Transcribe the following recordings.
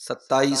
27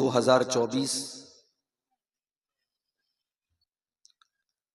2024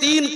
3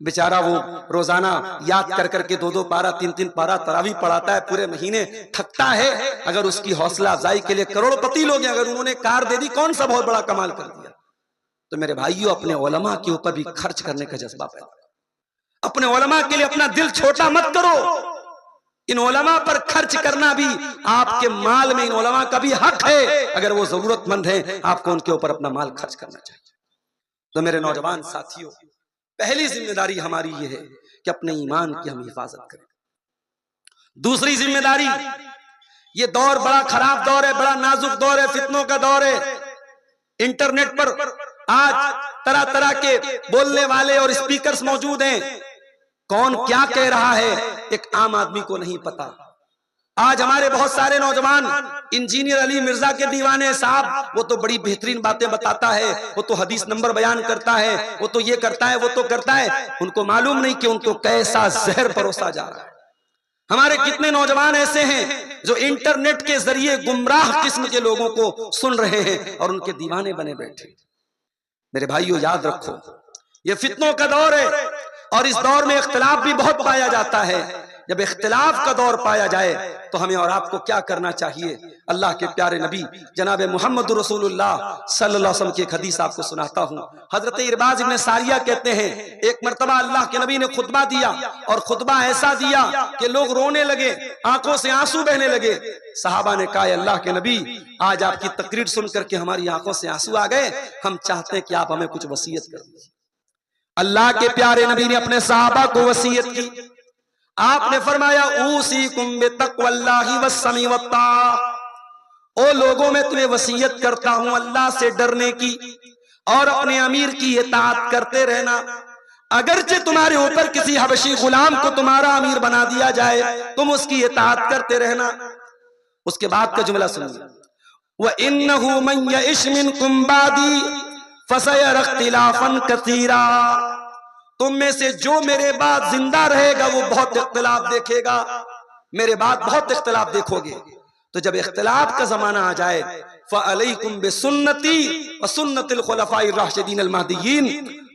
बेचारा वो रोजाना याद कर करके 2-2 पारा 3-3 पारा तरावी पढ़ाता है, पूरे महीने थकता है। अगर उसकी हौसला अफजाई के लिए करोड़पति लोग हैं, अगर उन्होंने कार दे दी, कौन सा बहुत बड़ा कमाल कर दिया। तो मेरे भाइयों, अपने उलमा के ऊपर भी खर्च करने का जज्बा पैदा करो। अपने उलमा के लिए अपना दिल छोटा मत करो। इन उलमा पर खर्च करना भी आपके माल में, इन उलमा का भी हक है। अगर वो जरूरतमंद है, आपको उनके ऊपर अपना माल खर्च करना चाहिए। तो मेरे नौजवान साथियों, पहली जिम्मेदारी हमारी ये है कि अपने ईमान की हम हिफाजत करें। दूसरी जिम्मेदारी, ये दौर बड़ा खराब दौर है, बड़ा नाजुक दौर है, फितनों का दौर है। इंटरनेट पर आज तरह तरह के बोलने वाले और स्पीकर्स मौजूद हैं। कौन क्या कह रहा है, एक आम आदमी को नहीं पता। आज हमारे बहुत सारे नौजवान इंजीनियर अली मिर्जा के दीवाने साहब, वो तो बड़ी बेहतरीन बातें बताता है, वो तो हदीस नंबर बयान करता है, वो तो ये करता है, वो तो करता है। उनको मालूम नहीं कि उनको कैसा जहर परोसा जा रहा है। हमारे कितने नौजवान ऐसे हैं जो इंटरनेट के जरिए गुमराह किस्म के लोगों को सुन रहे हैं और उनके दीवाने बने बैठे। मेरे भाइयों, याद रखो, ये फितनों का दौर है और इस दौर में इख्तिलाफ भी बहुत पाया जाता है। जब इख्तिलाफ का दौर पाया जाए तो हमें और आपको क्या करना चाहिए। अल्लाह के प्यारे नबी जनाब मोहम्मद रसूलुल्लाह सल्लल्लाहु अलैहि वसल्लम की एक हदीस आपको सुनाता हूँ। हजरत इरबाज इब्न सारिया कहते हैं, एक मर्तबा अल्लाह के नबी ने खुतबा दिया और खुतबा ऐसा दिया कि लोग रोने लगे, आंखों से आंसू बहने लगे। सहाबा ने कहा, अल्लाह के नबी, आज आपकी तकरीर सुन करके हमारी आंखों से आंसू आ गए, हम चाहते हैं कि आप हमें कुछ वसीयत कर दीजिए। अल्लाह के प्यारे नबी ने अपने सहाबा को वसीयत की। आपने फरमाया, ऊसीकुम बितक़्वल्लाहि वस्समी वत्ताअ। ओ लोगों, मैं तुम्हें वसीयत करता हूं अल्लाह से डरने की और अपने अमीर की इताअत करते रहना। अगरचे तुम्हारे ऊपर किसी हबशी गुलाम को तुम्हारा अमीर बना दिया जाए, तुम उसकी इताअत करते रहना। उसके बाद का जुमला सुनिए, व इन्नहु मन यइश मिनकुम बादी फसयरा इख्तिलाफन कसीरा। तुम में से जो मेरे बाद जिंदा रहेगा वो बहुत इख्तिलाफ देखेगा, मेरे बाद बहुत इख्तिलाफ देखोगे। तो जब इख्तिलाफ का जमाना आ जाए, फ़अलैकुम बिसुन्नती व सुन्नतिल खुलफाए राशिदीन अल महदिय्यीन,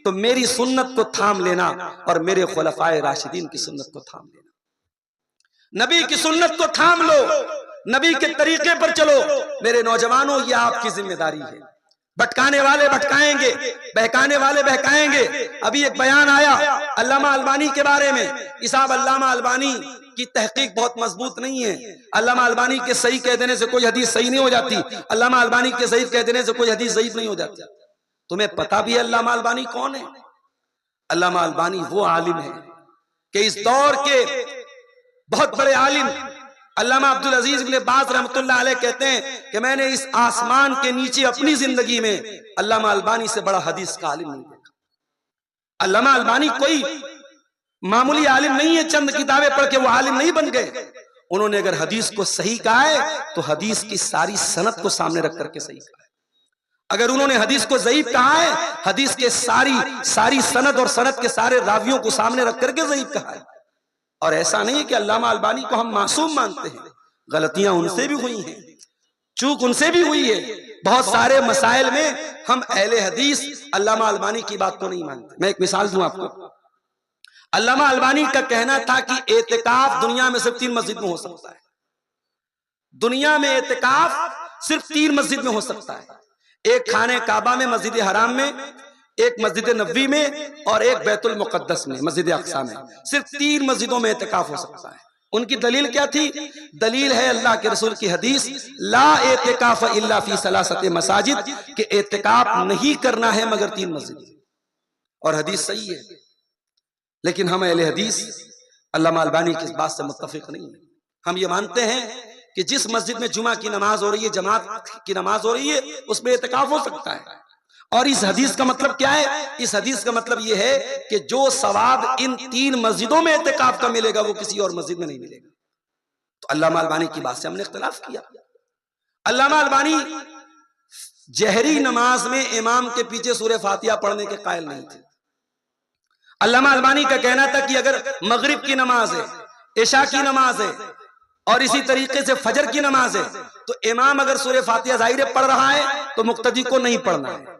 तो मेरी सुन्नत को थाम लेना और मेरे खुलफाए राशिदीन की सुन्नत को थाम लेना। नबी की सुन्नत को थाम लो, नबी के तरीके पर चलो। मेरे नौजवानों, ये आपकी जिम्मेदारी है। भटकाने वाले भटकाएंगे, बहकाने वाले बहकाएंगे। अभी एक बयान आया अल्लामा अलबानी के बारे में। इसाब अल्लामा अलबानी की तहकीक बहुत मजबूत नहीं है। अल्लामा अलबानी के सही कह देने से कोई हदीस सही नहीं हो जाती, अल्लामा अलबानी के सही कह देने से कोई हदीस ज़ईफ नहीं हो जाती। तुम्हें पता भी है अल्लामा अलबानी कौन है? अल्लामा अलबानी वो आलिम है कि इस दौर के बहुत बड़े आलिम अल्लामा अब्दुल अजीज इब्न बाज रहमतुल्लाह अलैह कहते हैं कि मैंने इस आसमान के नीचे अपनी जिंदगी में अल्लामा अलबानी से बड़ा हदीस का आलिम नहीं देखा। अल्लामा अलबानी कोई मामूली आलिम नहीं है, चंद किताबें पढ़ के वो आलिम नहीं बन गए। उन्होंने अगर हदीस को सही कहा है तो हदीस की सारी सनद को सामने रख करके सही कहा है। अगर उन्होंने हदीस को ज़ईफ कहा है, हदीस के सारी सनद और सनद के सारे रावियों को सामने रख करके ज़ईफ कहा है। और ऐसा नहीं है कि अल्लामा अलबानी को हम मासूम मानते हैं, गलतियां उनसे भी हुई हैं, चूक उनसे भी हुई है। बहुत सारे मसाइल में हम अहले हदीस अल्लामा अलबानी की बात को नहीं मानते। मैं एक मिसाल दूं आपको। अल्लामा अलबानी का कहना था कि एतिकाफ दुनिया में सिर्फ 3 मस्जिद में हो सकता है। दुनिया में एतिकाफ सिर्फ 3 मस्जिद में हो सकता है, एक खाने काबा में, मस्जिद हराम में, एक मस्जिद नबवी में और एक बैतुल मुकद्दस में, मस्जिद अक्सा में। सिर्फ 3 मस्जिदों में एतिकाफ हो सकता है। उनकी दलील क्या थी? दलील है अल्लाह के रसूल की हदीस, ला एतिकाफ इल्ला फी सलासत मसाजिद, कि एतिकाफ नहीं करना है मगर 3 मस्जिद। और हदीस सही है। लेकिन हम अहले हदीस अल्लामा अलबानी की इस बात से मुत्तफिक नहीं है। हम ये मानते हैं कि जिस मस्जिद में जुमा की नमाज हो रही है, जमात की नमाज हो रही है, उसमें एतिकाफ हो सकता है। और इस हदीस का मतलब क्या है? इस हदीस का मतलब यह है कि जो सवाब इन 3 मस्जिदों में एतिकाफ का मिलेगा वो किसी और मस्जिद में नहीं मिलेगा। तो अल्लामा अलबानी की बात से हमने इख्तिलाफ किया। अल्लामा अलबानी जहरी नमाज में इमाम के पीछे सूरह फातिहा पढ़ने के कायल नहीं थे। अल्लामा अलबानी का कहना था कि अगर मगरिब की नमाज है, इशा की नमाज है और इसी तरीके से फजर की नमाज है, तो इमाम अगर सूरह फातिहा ज़ाहिर पढ़ रहा है तो मुक्तदी को नहीं पढ़ना है।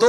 2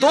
2